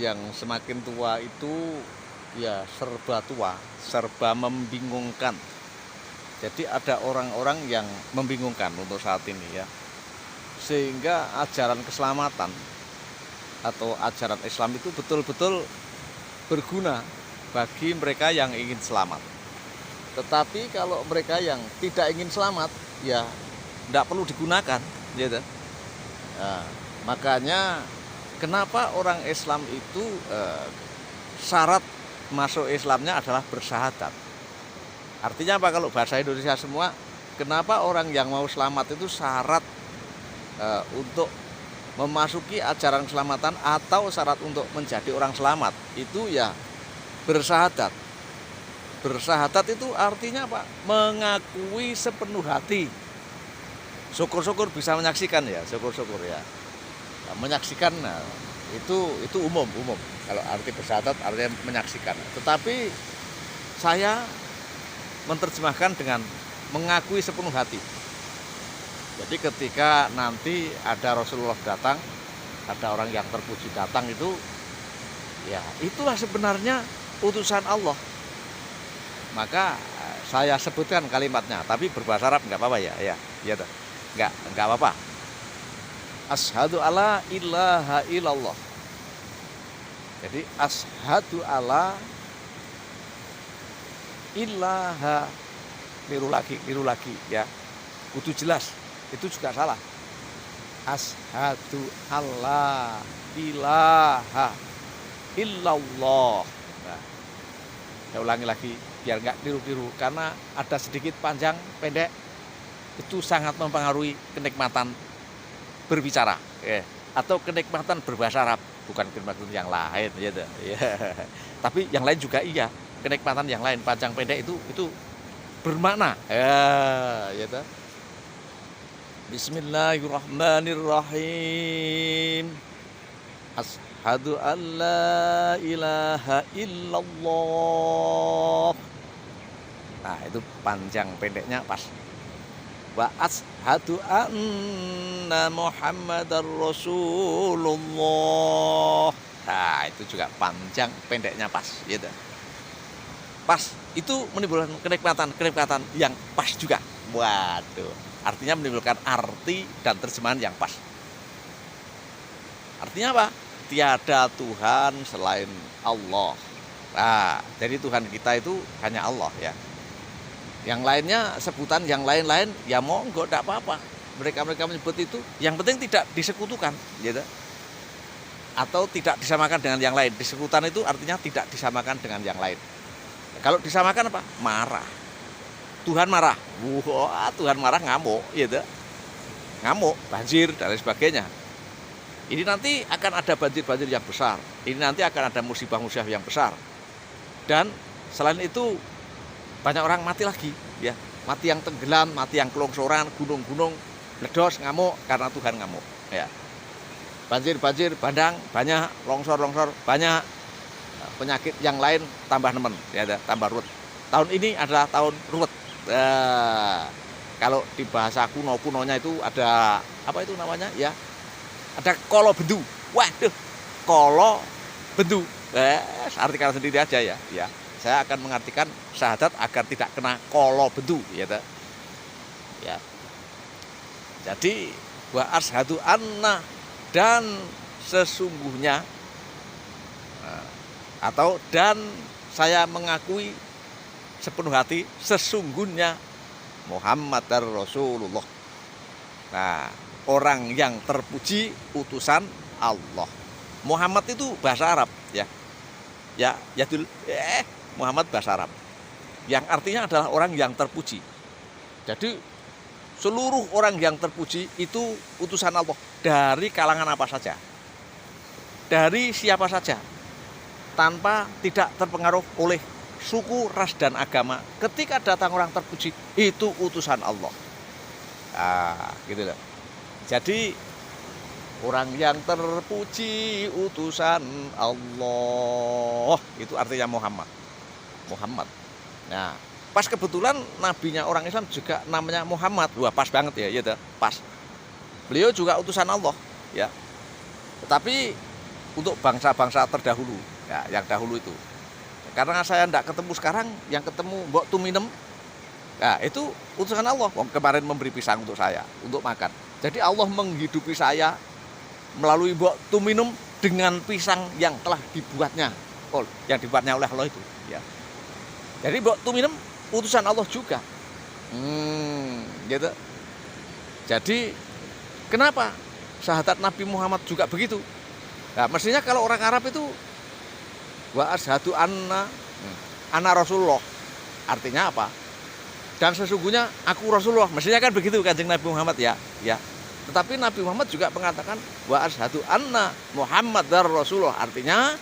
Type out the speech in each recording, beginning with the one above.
yang semakin tua itu ya serba tua, serba membingungkan. Jadi ada orang-orang yang membingungkan untuk saat ini ya. Sehingga ajaran keselamatan atau ajaran Islam itu betul-betul berguna bagi mereka yang ingin selamat. Tetapi kalau mereka yang tidak ingin selamat, ya tidak perlu digunakan, gitu. Nah, makanya kenapa orang Islam itu syarat masuk Islamnya adalah bersyahadat. Artinya apa kalau bahasa Indonesia semua? Kenapa orang yang mau selamat itu syarat untuk memasuki ajaran keselamatan atau syarat untuk menjadi orang selamat itu ya bersyahadat. Bersyahadat itu artinya apa? Mengakui sepenuh hati. Syukur-syukur bisa menyaksikan ya, syukur-syukur ya. Nah, menyaksikan nah, itu umum. Kalau arti bersyahadat artinya menyaksikan. Tetapi saya menerjemahkan dengan mengakui sepenuh hati. Jadi ketika nanti ada Rasulullah datang, ada orang yang terpuji datang itu, ya itulah sebenarnya utusan Allah. Maka saya sebutkan kalimatnya, tapi berbahasa Arab nggak apa-apa ya, nggak apa-apa. Asyhadu alla ilaha illallah. Jadi asyhadu alla ilaha niru lagi ya. Kudu jelas. Itu juga salah. Asyhadu alla ilaha illallah. Nah, saya ulangi lagi biar nggak tiru-tiru karena ada sedikit panjang pendek itu sangat mempengaruhi kenikmatan berbicara atau kenikmatan berbahasa Arab, bukan kenikmatan yang lain gitu. Ya. Tapi yang lain juga iya, kenikmatan yang lain panjang pendek itu bermakna gitu. Bismillahirrahmanirrahim. Asyhadu an la ilaha illallah. Nah, itu panjang pendeknya pas. Wa asyhadu anna Muhammadar Rasulullah. Nah, itu juga panjang pendeknya pas gitu. Pas itu menimbulkan kenikmatan yang pas juga. Waduh. Artinya menimbulkan arti dan terjemahan yang pas. Artinya apa? Tiada Tuhan selain Allah. Nah, jadi Tuhan kita itu hanya Allah ya. Yang lainnya, sebutan yang lain-lain, ya monggo, tidak apa-apa. Mereka menyebut itu, yang penting tidak disekutukan, gitu. Atau tidak disamakan dengan yang lain. Disekutukan itu artinya tidak disamakan dengan yang lain. Kalau disamakan apa? Marah. Tuhan marah, wah Tuhan marah ngamuk, gitu. Ngamuk, banjir dan lain sebagainya. Ini nanti akan ada banjir-banjir yang besar. Ini nanti akan ada musibah-musibah yang besar. Dan selain itu banyak orang mati lagi, ya. Mati yang tenggelam, mati yang kelongsoran, gunung-gunung meledos ngamuk karena Tuhan ngamuk, ya. Banjir-banjir, bandang banyak, longsor-longsor banyak, penyakit yang lain tambah nemen, ya, tambah ruwet. Tahun ini adalah tahun ruwet. Kalau di bahasa kunonya itu ada apa itu namanya ya, ada kolo bendu. Waduh, kolo bendu. Artikan sendiri aja ya. Saya akan mengartikan syahadat agar tidak kena kolo bendu ya. Jadi wa asyhadu anna, dan sesungguhnya, atau dan saya mengakui sepenuh hati sesungguhnya Muhammad Rasulullah. Nah, orang yang terpuji utusan Allah. Muhammad itu bahasa Arab ya. Muhammad bahasa Arab. Yang artinya adalah orang yang terpuji. Jadi seluruh orang yang terpuji itu utusan Allah dari kalangan apa saja. Dari siapa saja. Tanpa tidak terpengaruh oleh suku, ras, dan agama. Ketika datang orang terpuji, itu utusan Allah. Gitu loh. Jadi orang yang terpuji utusan Allah, itu artinya Muhammad. Nah, pas kebetulan nabinya orang Islam juga namanya Muhammad. Wah, pas banget ya, gitu. Pas. Beliau juga utusan Allah, ya. Tetapi untuk bangsa-bangsa terdahulu, ya, yang dahulu itu. Karena saya tidak ketemu sekarang, yang ketemu mbok tuminem, nah itu utusan Allah. Kemarin memberi pisang untuk saya, untuk makan. Jadi Allah menghidupi saya melalui mbok tuminem dengan pisang yang telah dibuatnya, yang dibuatnya oleh Allah itu. Ya. Jadi mbok tuminem utusan Allah juga. Gitu. Jadi kenapa syahadat Nabi Muhammad juga begitu? Nah, mestinya kalau orang Arab itu wa asyhadu anna Rasulullah. Artinya apa? Dan sesungguhnya aku Rasulullah. Mestinya kan begitu Kanjeng Nabi Muhammad ya. Tetapi Nabi Muhammad juga mengatakan wa asyhadu anna Muhammadar Rasulullah. Artinya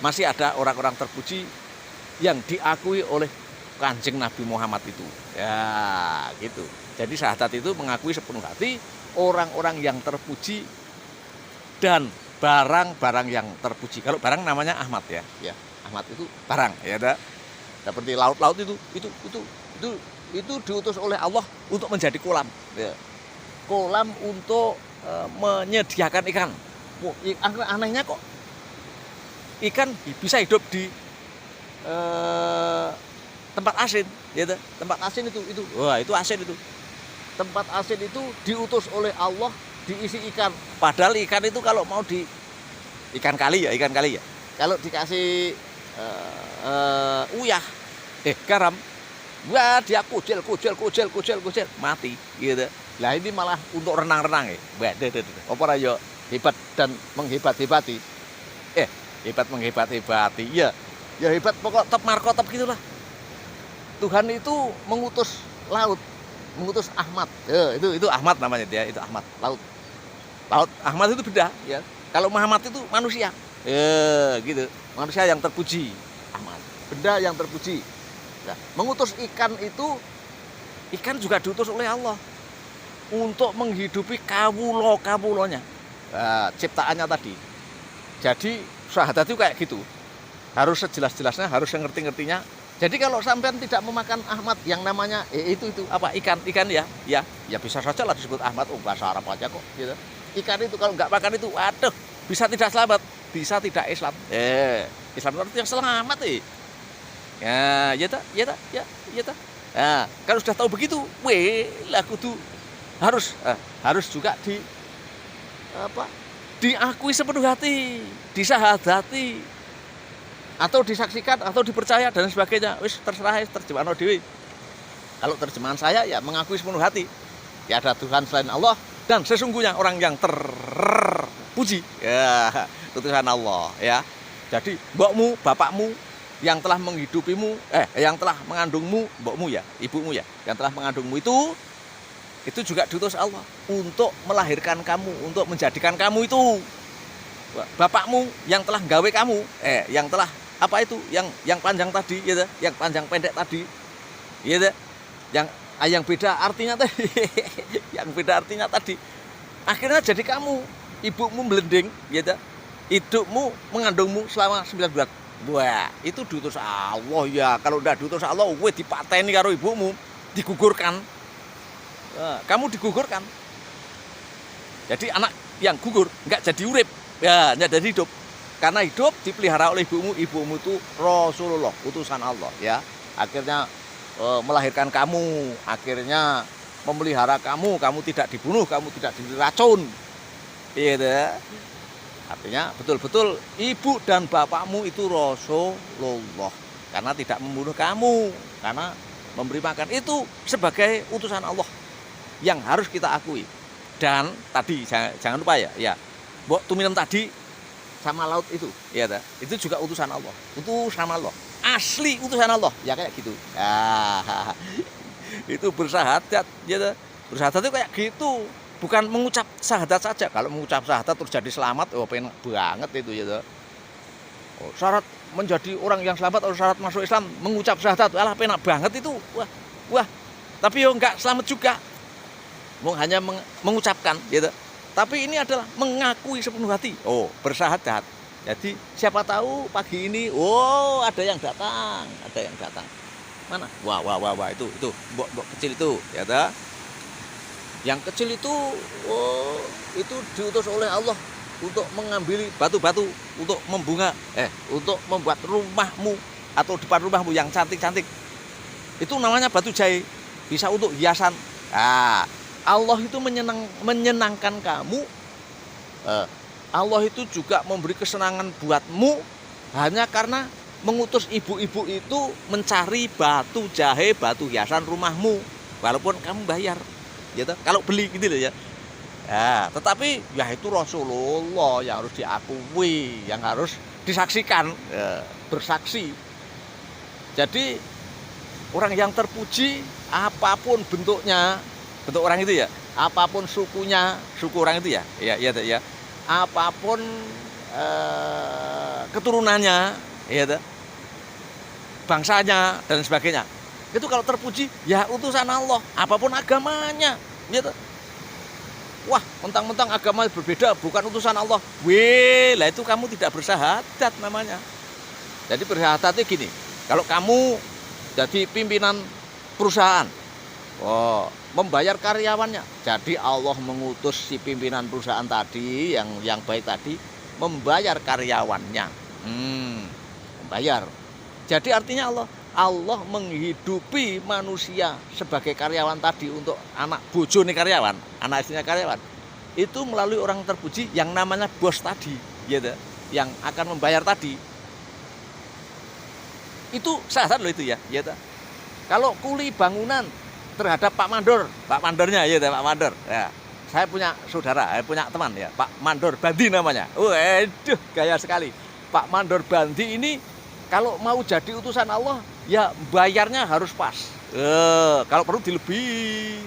masih ada orang-orang terpuji yang diakui oleh Kanjeng Nabi Muhammad itu. Ya, gitu. Jadi syahadat itu mengakui sepenuh hati orang-orang yang terpuji dan barang-barang yang terpuji. Kalau barang namanya Ahmad ya. Ya, Ahmad itu barang ya ada. Seperti laut-laut itu diutus oleh Allah untuk menjadi kolam. Ya. Kolam untuk menyediakan ikan. Anehnya kok ikan bisa hidup di tempat asin, gitu. Tempat asin itu, wah itu asin itu. Tempat asin itu diutus oleh Allah diisi ikan. Padahal ikan itu kalau mau ikan kali ya. Kalau dikasih uyah, garam, wah dia kucil, mati, gitu. Lah ini malah untuk renang-renang ya. Apa raya hebat dan menghebat-hebati. Hebat menghebat-hebati. Ya hebat pokok top markotop gitulah. Tuhan itu mengutus laut, mengutus Ahmad. Itu Ahmad namanya dia, itu Ahmad, laut. Laut Ahmad itu beda ya. Kalau Muhammad itu manusia. Gitu. Manusia yang terpuji, Ahmad. Benda yang terpuji. Nah, mengutus ikan itu, ikan juga diutus oleh Allah untuk menghidupi kawulo-kawulonya. Nah, ciptaannya tadi. Jadi syahadat itu kayak gitu. Harus sejelas-jelasnya, harus ngerti-ngertinya. Jadi kalau sampean tidak memakan Ahmad yang namanya itu apa ikan ya bisa saja lah disebut Ahmad, bahasa Arab aja kok gitu. Ikan itu kalau nggak makan itu, waduh, bisa tidak selamat, bisa tidak Islam. Islam itu artinya selamat ya tak. Nah, kalau sudah tahu begitu, lah kudu harus juga diakui sepenuh hati, disahadati, atau disaksikan atau dipercaya dan sebagainya. Wis terserah terjemahan dewi. Kalau terjemahan saya ya mengakui sepenuh hati ya ada Tuhan selain Allah dan sesungguhnya orang yang terpuji ya utusan Allah ya. Jadi mbokmu, bapakmu yang telah menghidupimu, yang telah mengandungmu, mbokmu ya, ibumu ya, yang telah mengandungmu itu juga diutus Allah untuk melahirkan kamu, untuk menjadikan kamu itu. Bapakmu yang telah gawe kamu, yang telah apa itu yang panjang tadi gitu, yang panjang pendek tadi gitu, yang beda artinya tadi yang beda artinya tadi akhirnya jadi kamu, ibumu melending gitu, hidupmu mengandungmu selama 9 bulan. Wah itu diutus Allah ya. Kalau udah diutus Allah dipateni karo ibumu, digugurkan. Kamu digugurkan, jadi anak yang gugur nggak jadi urip ya, nggak jadi hidup. Karena hidup dipelihara oleh ibumu itu Rasulullah, utusan Allah ya. Akhirnya melahirkan kamu, akhirnya memelihara kamu tidak dibunuh, kamu tidak diracun. Gitu. Artinya betul-betul ibu dan bapakmu itu Rasulullah. Karena tidak membunuh kamu, karena memberi makan itu sebagai utusan Allah yang harus kita akui. Dan tadi jangan lupa ya. Mbok tuminem tadi sama laut itu, ya itu juga utusan Allah, utusan Allah, asli utusan Allah, ya kayak gitu. Itu bersyahadat, ya bersyahadat itu kayak gitu, bukan mengucap syahadat saja. Kalau mengucap syahadat terus jadi selamat, penak banget itu ya. Syarat menjadi orang yang selamat atau syarat masuk Islam mengucap syahadat, alah penak banget itu, wah. Tapi enggak selamat juga, hanya mengucapkan, gitu. Tapi ini adalah mengakui sepenuh hati. Bersyahadat. Jadi siapa tahu pagi ini, ada yang datang. Mana? Wah, itu mbok kecil itu, ya ta? Yang kecil itu, itu diutus oleh Allah untuk mengambil batu-batu untuk untuk membuat rumahmu atau depan rumahmu yang cantik-cantik. Itu namanya batu jahe, bisa untuk hiasan. Nah, Allah itu menyenangkan kamu. Allah itu juga memberi kesenangan buatmu hanya karena mengutus ibu-ibu itu mencari batu jahe, batu hiasan rumahmu, walaupun kamu bayar, gitu. Kalau beli gitu loh ya. Ya, tetapi ya itu Rasulullah yang harus diakui, yang harus disaksikan, bersaksi. Jadi orang yang terpuji apapun bentuknya, bentuk orang itu ya, apapun sukunya, suku orang itu ya, ya, apapun keturunannya, ya, bangsanya dan sebagainya. Itu kalau terpuji ya utusan Allah, apapun agamanya, gitu. Wah, mentang-mentang agama berbeda, bukan utusan Allah. Lah itu kamu tidak bersyahadat namanya. Jadi bersyahadat itu gini, kalau kamu jadi pimpinan perusahaan, membayar karyawannya. Jadi Allah mengutus si pimpinan perusahaan tadi, yang baik tadi, membayar karyawannya. Membayar. Jadi artinya Allah menghidupi manusia sebagai karyawan tadi untuk anak bojone karyawan, anak istrinya karyawan. Itu melalui orang terpuji yang namanya bos tadi, gitu, yang akan membayar tadi. Itu syahadat loh itu ya, gitu. Kalau kuli bangunan terhadap Pak Mandornya, ya Pak Mandor. Ya, saya punya saudara, punya teman ya, Pak Mandor Bandi namanya. Waduh, gaya sekali. Pak Mandor Bandi ini kalau mau jadi utusan Allah, ya bayarnya harus pas. Kalau perlu dilebih.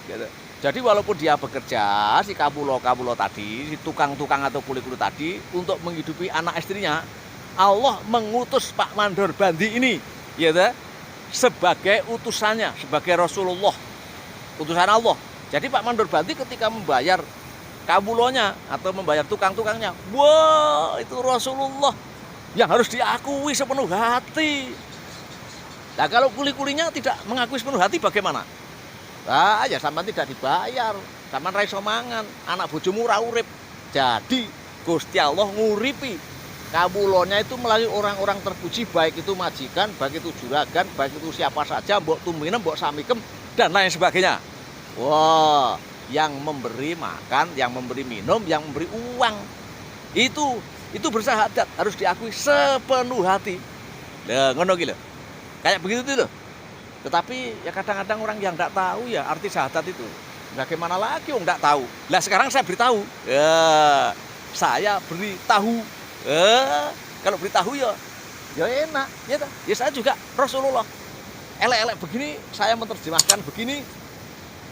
Gitu. Jadi walaupun dia bekerja, si kabulo tadi, si tukang-tukang atau kuli-kuli tadi, untuk menghidupi anak istrinya, Allah mengutus Pak Mandor Bandi ini, gitu, sebagai utusannya, sebagai Rasulullah, utusan Allah. Jadi Pak Mandor Bandi ketika membayar kabulonya atau membayar tukang-tukangnya, wah itu Rasulullah yang harus diakui sepenuh hati. Nah kalau kuli-kulinya tidak mengakui sepenuh hati bagaimana? Nah ya sampean tidak dibayar, sampean ra iso mangan, anak bojomu ra urip. Jadi Gusti Allah nguripi kabulonya itu melalui orang-orang terpuji, baik itu majikan, baik itu juragan, baik itu siapa saja, mbok tuminem, mbok samikem dan lain sebagainya. Wah, yang memberi makan, yang memberi minum, yang memberi uang, itu bersyahadat, harus diakui sepenuh hati. Lah ngono ki lho. Kayak begitu tuh loh. Tetapi ya kadang-kadang orang yang enggak tahu ya arti syahadat itu. Bagaimana lagi orang enggak tahu. Lah sekarang saya beritahu. Saya beritahu. Kalau beritahu ya enak, ya ta. Ya saya juga Rasulullah. Elek-elek begini saya menerjemahkan begini.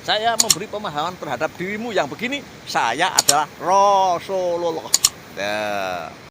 Saya memberi pemahaman terhadap dirimu yang begini, saya adalah Rasulullah. Nah.